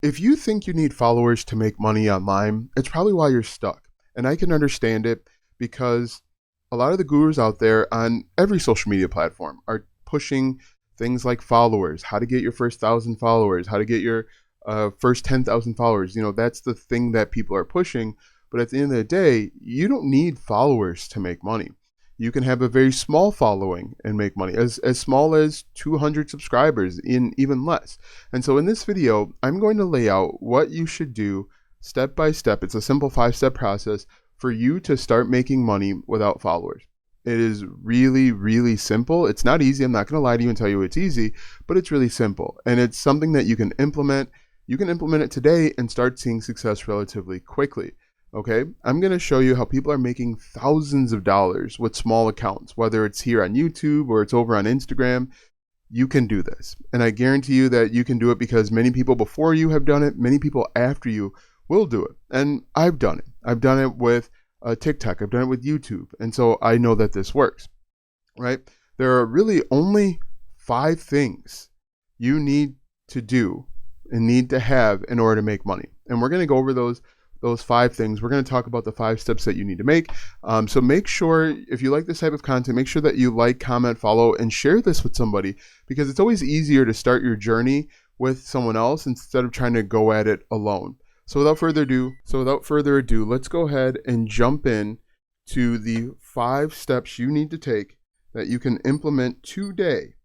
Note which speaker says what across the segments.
Speaker 1: If you think you need followers to make money online, it's probably why you're stuck. And I can understand it because a lot of the gurus out there on every social media platform are pushing things like followers, how to get your first 1,000 followers, how to get your first 10,000 followers. That's the thing that people are pushing. But at the end of the day, you don't need followers to make money. You can have a very small following and make money, as small as 200 subscribers, in even less. And so in this video, I'm going to lay out what you should do step by step. It's a simple 5-step process for you to start making money without followers. It is really, really simple. It's not easy. I'm not going to lie to you and tell you it's easy, but it's really simple. And it's something that you can implement. You can implement it today and start seeing success relatively quickly. Okay, I'm going to show you how people are making thousands of dollars with small accounts, whether it's here on YouTube or it's over on Instagram. You can do this. And I guarantee you that you can do it because many people before you have done it. Many people after you will do it. And I've done it. I've done it with TikTok. I've done it with YouTube. And so I know that this works, right? There are really only 5 things you need to do and need to have in order to make money. And we're going to go over those 5 things. We're going to talk about the 5 steps that you need to make. So make sure, if you like this type of content, make sure that you like, comment, follow, and share this with somebody, because it's always easier to start your journey with someone else instead of trying to go at it alone. So without further ado, let's go ahead and jump in to the 5 steps you need to take that you can implement today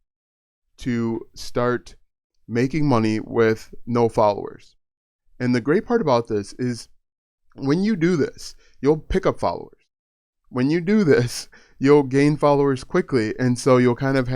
Speaker 1: to start making money with no followers. And the great part about this is, when you do this, you'll pick up followers. When you do this, you'll gain followers quickly. And so you'll kind of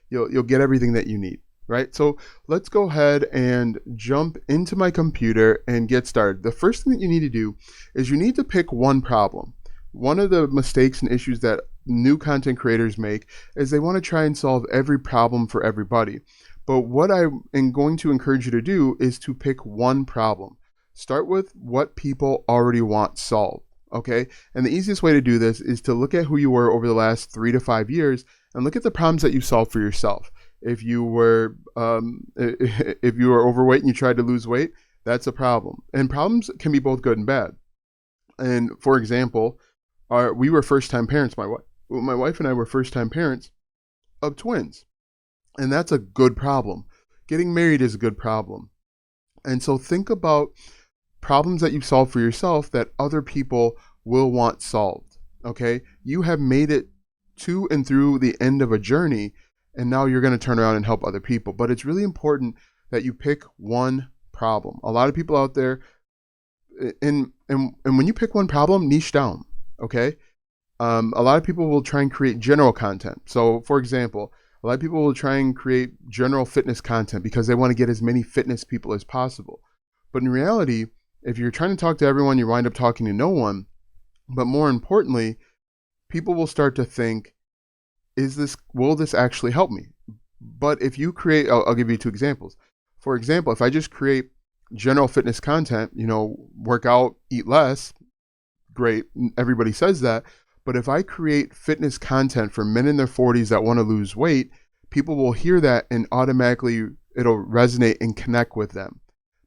Speaker 1: you'll get everything that you need, right? So let's go ahead and jump into my computer and get started. The first thing that you need to do is you need to pick one problem. One of the mistakes and issues that new content creators make is they want to try and solve every problem for everybody. But what I am going to encourage you to do is to pick one problem. Start with what people already want solved, okay? And the easiest way to do this is to look at who you were over the last 3 to 5 years and look at the problems that you solved for yourself. If you were overweight and you tried to lose weight, that's a problem. And problems can be both good and bad. And for example, we were first-time parents. My wife and I were first-time parents of twins, and that's a good problem. Getting married is a good problem. And so think about problems that you solve for yourself that other people will want solved, okay? You have made it to and through the end of a journey, and now you're going to turn around and help other people. But it's really important that you pick one problem. A lot of people out there, and when you pick one problem, niche down, okay? A lot of people will try and create general content. So for example, a lot of people will try and create general fitness content because they want to get as many fitness people as possible. But in reality, if you're trying to talk to everyone, you wind up talking to no one. But more importantly, people will start to think, will this actually help me? But if you create, I'll give you 2 examples. For example, if I just create general fitness content, work out, eat less, great, everybody says that. But if I create fitness content for men in their 40s that want to lose weight, people will hear that and automatically it'll resonate and connect with them,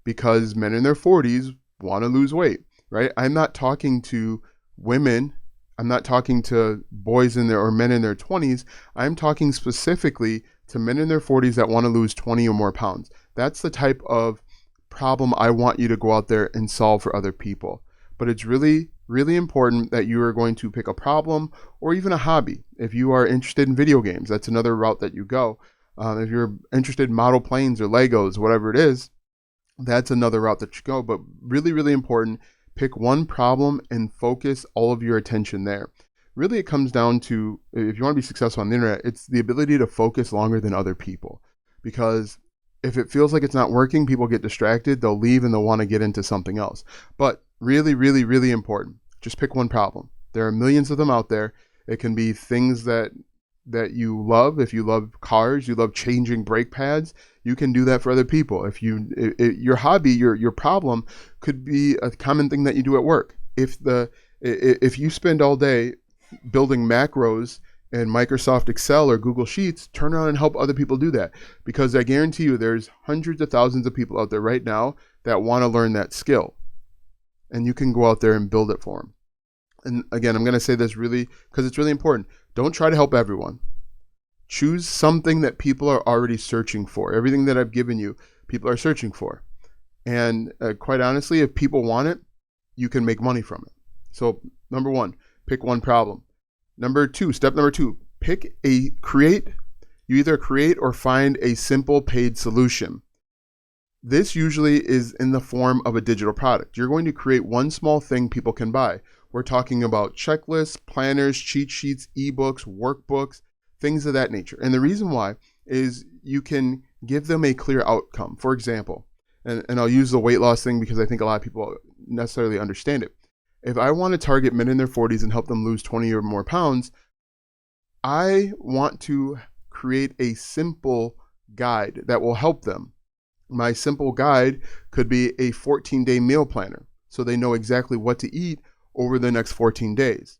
Speaker 1: because men in their 40s want to lose weight, right? I'm not talking to women. I'm not talking to boys or men in their 20s. I'm talking specifically to men in their 40s that want to lose 20 or more pounds. That's the type of problem I want you to go out there and solve for other people. But it's really, really important that you are going to pick a problem or even a hobby. If you are interested in video games, that's another route that you go. If you're interested in model planes or Legos, whatever it is, that's another route that you go. But really, really important, pick one problem and focus all of your attention there. Really, it comes down to, if you want to be successful on the internet, it's the ability to focus longer than other people. Because if it feels like it's not working, people get distracted, they'll leave and they'll want to get into something else. But really, really, really important, just pick one problem. There are millions of them out there. It can be things that you love. If you love cars, you love changing brake pads, you can do that for other people. If your hobby, your problem could be a common thing that you do at work. If you spend all day building macros in Microsoft Excel or Google Sheets, turn around and help other people do that. Because I guarantee you there's hundreds of thousands of people out there right now that want to learn that skill. And you can go out there and build it for them. And again, I'm going to say this really because it's really important. Don't try to help everyone. Choose something that people are already searching for. Everything that I've given you, people are searching for. And quite honestly, if people want it, you can make money from it. So number one, pick one problem. Step number two, you either create or find a simple paid solution. This usually is in the form of a digital product. You're going to create one small thing people can buy. We're talking about checklists, planners, cheat sheets, ebooks, workbooks, things of that nature. And the reason why is you can give them a clear outcome. For example, and I'll use the weight loss thing because I think a lot of people necessarily understand it. If I want to target men in their 40s and help them lose 20 or more pounds, I want to create a simple guide that will help them. My simple guide could be a 14-day meal planner, so they know exactly what to eat over the next 14 days.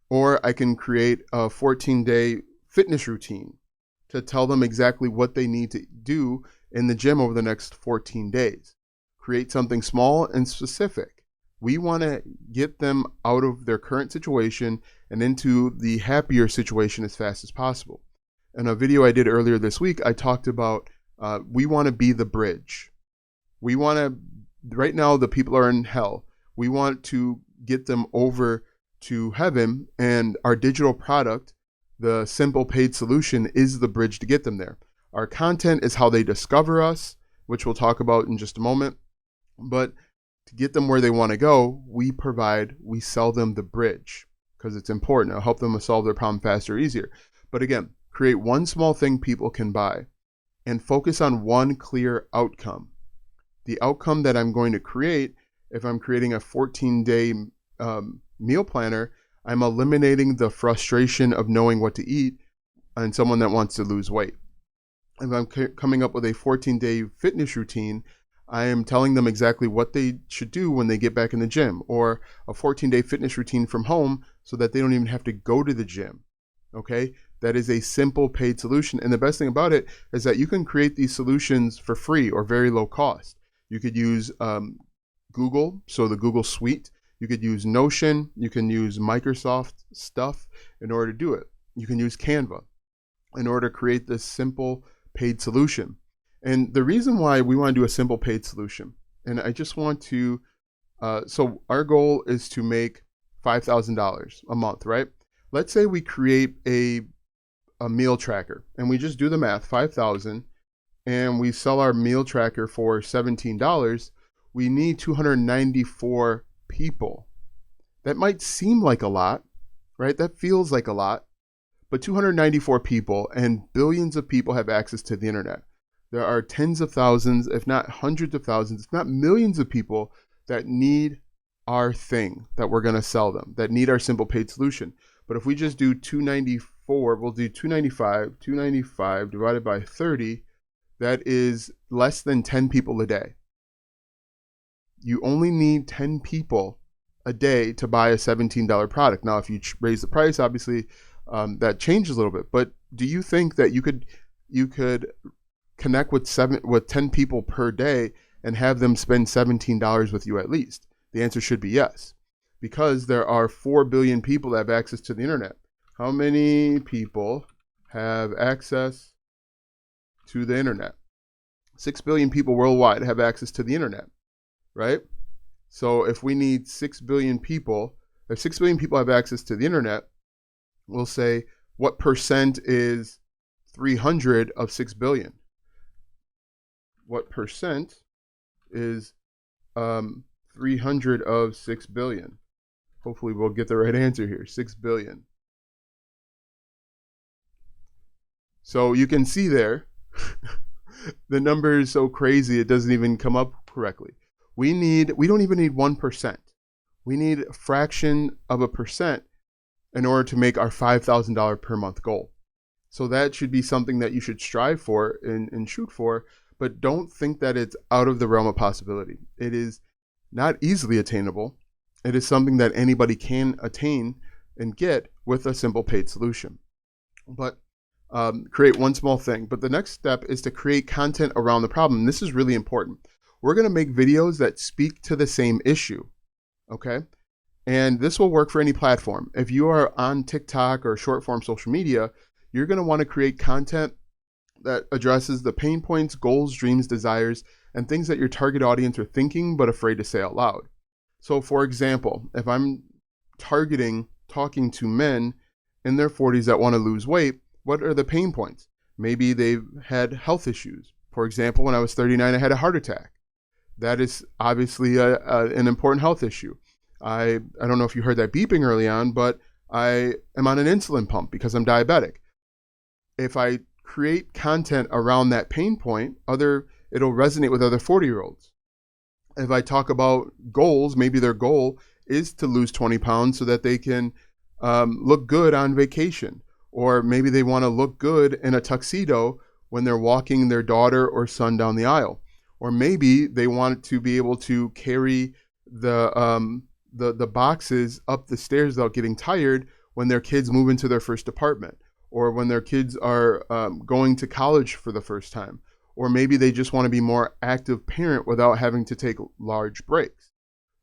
Speaker 1: Or I can create a 14-day fitness routine to tell them exactly what they need to do in the gym over the next 14 days. Create something small and specific. We want to get them out of their current situation and into the happier situation as fast as possible. In a video I did earlier this week, I talked about we want to be the bridge. Right now the people are in hell. We want to get them over to heaven, and our digital product, the simple paid solution, is the bridge to get them there. Our content is how they discover us, which we'll talk about in just a moment. But to get them where they want to go, we sell them the bridge because it's important. It'll help them solve their problem faster, easier. But again, create one small thing people can buy and focus on one clear outcome. The outcome that I'm going to create, if I'm creating a 14-day meal planner, I'm eliminating the frustration of knowing what to eat in someone that wants to lose weight. If I'm coming up with a 14-day fitness routine, I am telling them exactly what they should do when they get back in the gym, or a 14-day fitness routine from home so that they don't even have to go to the gym. Okay? That is a simple paid solution. And the best thing about it is that you can create these solutions for free or very low cost. You could use Google, so the Google Suite. You could use Notion. You can use Microsoft stuff in order to do it. You can use Canva in order to create this simple paid solution. And the reason why we want to do a simple paid solution, and I just want to, so our goal is to make $5,000 a month, right? Let's say we create a meal tracker, and we just do the math, 5,000, and we sell our meal tracker for $17. We need 294 people. That might seem like a lot, right? That feels like a lot, but 294 people, and billions of people have access to the internet. There are tens of thousands, if not hundreds of thousands, if not millions of people that need our thing that we're going to sell them, that need our simple paid solution. But if we just do 294, we'll do 295 divided by 30. That is less than 10 people a day. You only need 10 people a day to buy a $17 product. Now, if you raise the price, obviously that changes a little bit. But do you think that you could connect with 10 people per day and have them spend $17 with you at least? The answer should be yes, because there are 4 billion people that have access to the internet. How many people have access to the internet? 6 billion people worldwide have access to the internet, right? So if we need 6 billion people, if 6 billion people have access to the internet, we'll say what percent is 300 of 6 billion? What percent is 300 of 6 billion? Hopefully we'll get the right answer here, 6 billion. So you can see there, the number is so crazy it doesn't even come up correctly. We don't even need 1%. We need a fraction of a percent in order to make our $5,000 per month goal. So that should be something that you should strive for and shoot for, but don't think that it's out of the realm of possibility. It is not easily attainable. It is something that anybody can attain and get with a simple paid solution. But create one small thing. But the next step is to create content around the problem. This is really important. We're going to make videos that speak to the same issue. Okay. And this will work for any platform. If you are on TikTok or short form social media, you're going to want to create content that addresses the pain points, goals, dreams, desires, and things that your target audience are thinking but afraid to say out loud. So for example, if I'm talking to men in their 40s that want to lose weight, what are the pain points? Maybe they've had health issues. For example, when I was 39, I had a heart attack. That is obviously an important health issue. I don't know if you heard that beeping early on, but I am on an insulin pump because I'm diabetic. If I create content around that pain point, it'll resonate with other 40-year-olds. If I talk about goals, maybe their goal is to lose 20 pounds so that they can look good on vacation. Or maybe they want to look good in a tuxedo when they're walking their daughter or son down the aisle. Or maybe they want to be able to carry the boxes up the stairs without getting tired when their kids move into their first apartment, or when their kids are going to college for the first time. Or maybe they just want to be more active parent without having to take large breaks.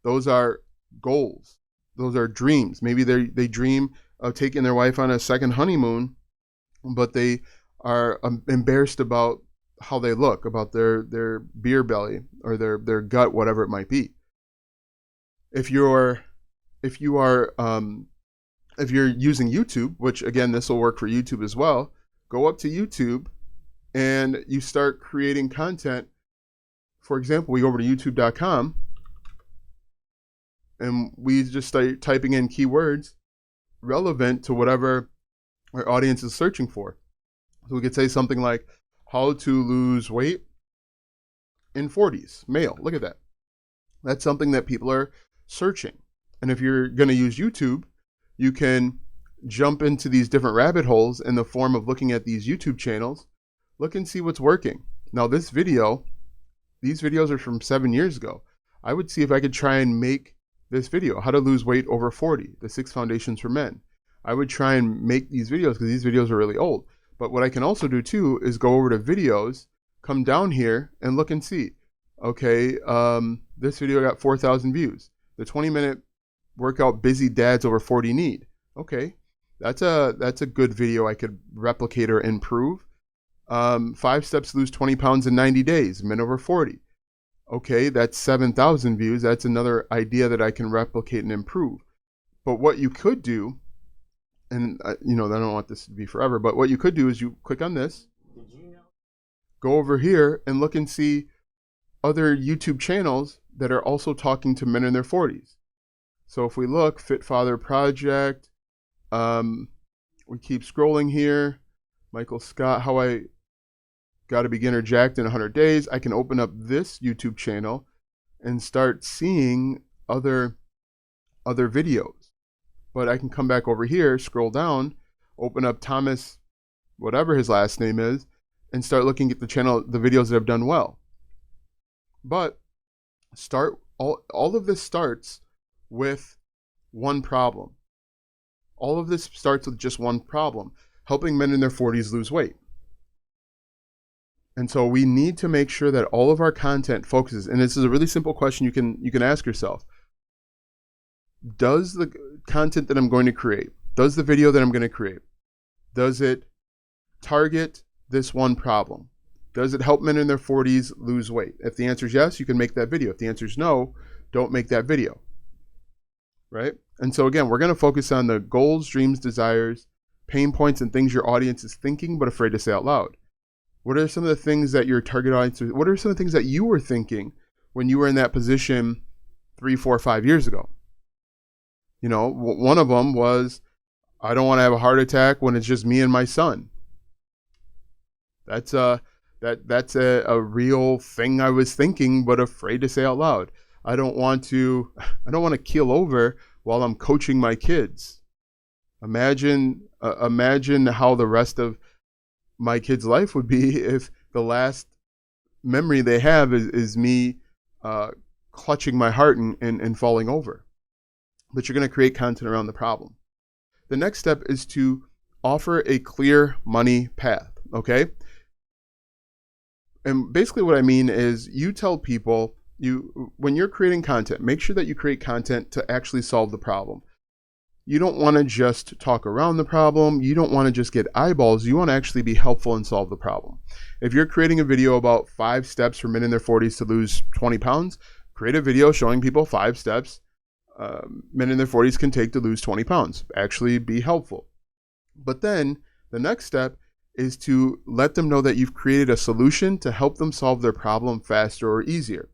Speaker 1: Those are goals. Those are dreams. Maybe they dream of taking their wife on a second honeymoon, but they are embarrassed about how they look, about their beer belly or their gut, whatever it might be. If you're using YouTube, which again, this will work for YouTube as well, go up to YouTube and you start creating content. For example, we go over to youtube.com and we just start typing in keywords relevant to whatever our audience is searching for. So we could say something like how to lose weight in 40s, male. Look at that. That's something that people are searching. And if you're going to use YouTube, you can jump into these different rabbit holes in the form of looking at these YouTube channels. Look and see what's working. Now these videos are from 7 years ago. I would see if I could try and make this video, how to lose weight over 40, the 6 foundations for men. I would try and make these videos because these videos are really old. But what I can also do too is go over to videos, come down here and look and see. Okay, this video got 4,000 views. The 20-minute workout busy dads over 40 need. Okay, that's a good video I could replicate or improve. 5 steps to lose 20 pounds in 90 days, men over 40. Okay, that's 7,000 views. That's another idea that I can replicate and improve. But what you could do, and I don't want this to be forever, but what you could do is you click on this, go over here and look and see other YouTube channels that are also talking to men in their 40s. So if we look, Fit Father Project, we keep scrolling here, Michael Scott, How I Got a Beginner Jacked in 100 Days. I can open up this YouTube channel and start seeing other videos. But I can come back over here, scroll down, open up Thomas, whatever his last name is, and start looking at the videos that have done well. But all of this starts with one problem. All of this starts with just one problem: helping men in their 40s lose weight. And so we need to make sure that all of our content focuses, and this is a really simple question you can ask yourself. Does the content that I'm going to create, does the video that I'm going to create, does it target this one problem? Does it help men in their 40s lose weight? If the answer is yes, you can make that video. If the answer is no, don't make that video. Right? And so again, we're going to focus on the goals, dreams, desires, pain points, and things your audience is thinking but afraid to say out loud. What are some of the things that your target audience, what are some of the things that you were thinking when you were in that position 3, 4, 5 years ago? One of them was, I don't want to have a heart attack when it's just me and my son. That's a real thing I was thinking, but afraid to say out loud. I don't want to keel over while I'm coaching my kids. Imagine how the rest of my kid's life would be if the last memory they have is me clutching my heart and falling over. But you're going to create content around the problem. The next step is to offer a clear money path, okay? And basically what I mean is you tell people, when you're creating content, make sure that you create content to actually solve the problem. You don't want to just talk around the problem. You don't want to just get eyeballs. You want to actually be helpful and solve the problem. If you're creating a video about 5 steps for men in their 40s to lose 20 pounds, create a video showing people 5 steps men in their 40s can take to lose 20 pounds. Actually be helpful. But then the next step is to let them know that you've created a solution to help them solve their problem faster or easier.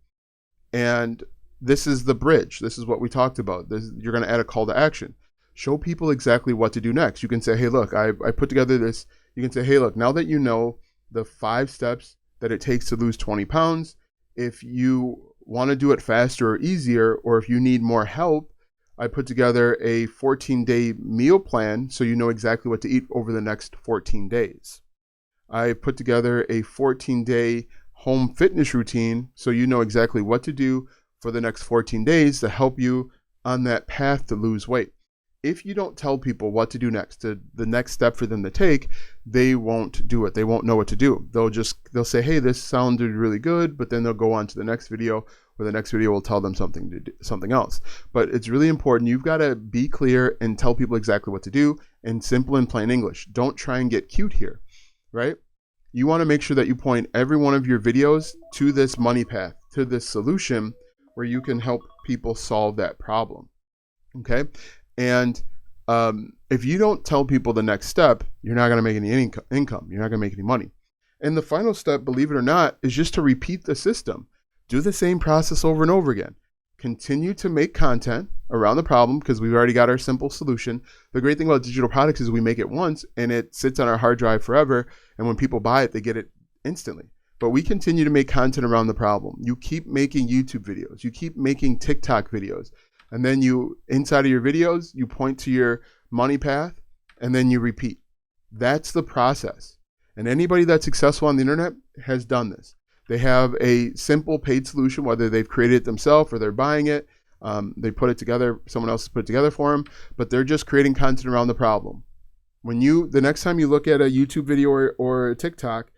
Speaker 1: And this is the bridge. This is what we talked about. You're going to add a call to action. Show people exactly what to do next. You can say, hey, look, I put together this. You can say, hey, look, now that you know the 5 steps that it takes to lose 20 pounds, if you want to do it faster or easier, or if you need more help, I put together a 14-day meal plan so you know exactly what to eat over the next 14 days. I put together a 14-day home fitness routine so you know exactly what to do for the next 14 days to help you on that path to lose weight. If you don't tell people what to do next, the next step for them to take, they won't do it. They won't know what to do. They'll say, hey, this sounded really good, but then they'll go on to the next video, or the next video will tell them something else. But it's really important. You've got to be clear and tell people exactly what to do in simple and plain English. Don't try and get cute here, right? You want to make sure that you point every one of your videos to this money path, to this solution where you can help people solve that problem, okay? And if you don't tell people the next step, you're not going to make any income. You're not going to make any money. And the final step, believe it or not, is just to repeat the system. Do the same process over and over again. Continue to make content around the problem because we've already got our simple solution. The great thing about digital products is we make it once and it sits on our hard drive forever. And when people buy it, they get it instantly. But we continue to make content around the problem. You keep making YouTube videos. You keep making TikTok videos. And then inside of your videos, you point to your money path and then you repeat. That's the process. And anybody that's successful on the internet has done this. They have a simple paid solution, whether they've created it themselves or they're buying it. They put it together, someone else has put it together for them, but they're just creating content around the problem. The next time you look at a YouTube video or a TikTok,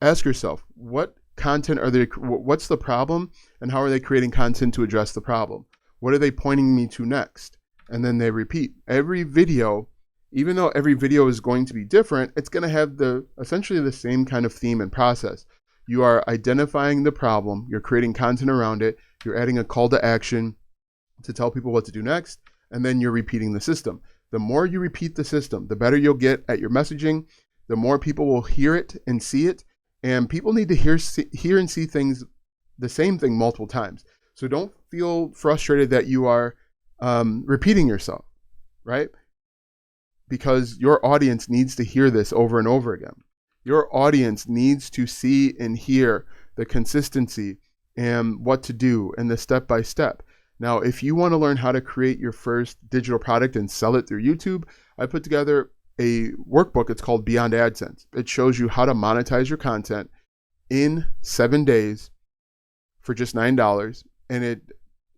Speaker 1: ask yourself, what content what's the problem and how are they creating content to address the problem? What are they pointing me to next? And then they repeat. Every video, even though every video is going to be different, it's going to have essentially the same kind of theme and process. You are identifying the problem, you're creating content around it, you're adding a call to action to tell people what to do next, and then you're repeating the system. The more you repeat the system, the better you'll get at your messaging, the more people will hear it and see it, and people need to hear and see things, the same thing multiple times. So don't feel frustrated that you are repeating yourself, right? Because your audience needs to hear this over and over again. Your audience needs to see and hear the consistency and what to do and the step-by-step. Now, if you want to learn how to create your first digital product and sell it through YouTube, I put together a workbook. It's called Beyond AdSense. It shows you how to monetize your content in 7 days for just $9. And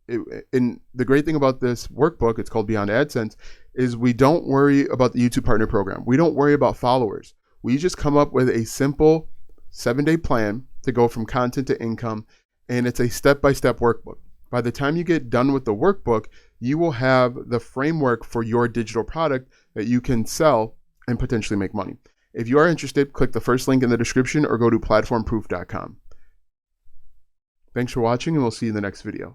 Speaker 1: the great thing about this workbook, it's called Beyond AdSense, is we don't worry about the YouTube Partner Program. We don't worry about followers. We just come up with a simple 7-day plan to go from content to income, and it's a step-by-step workbook. By the time you get done with the workbook, you will have the framework for your digital product that you can sell and potentially make money. If you are interested, click the first link in the description or go to platformproof.com. Thanks for watching, and we'll see you in the next video.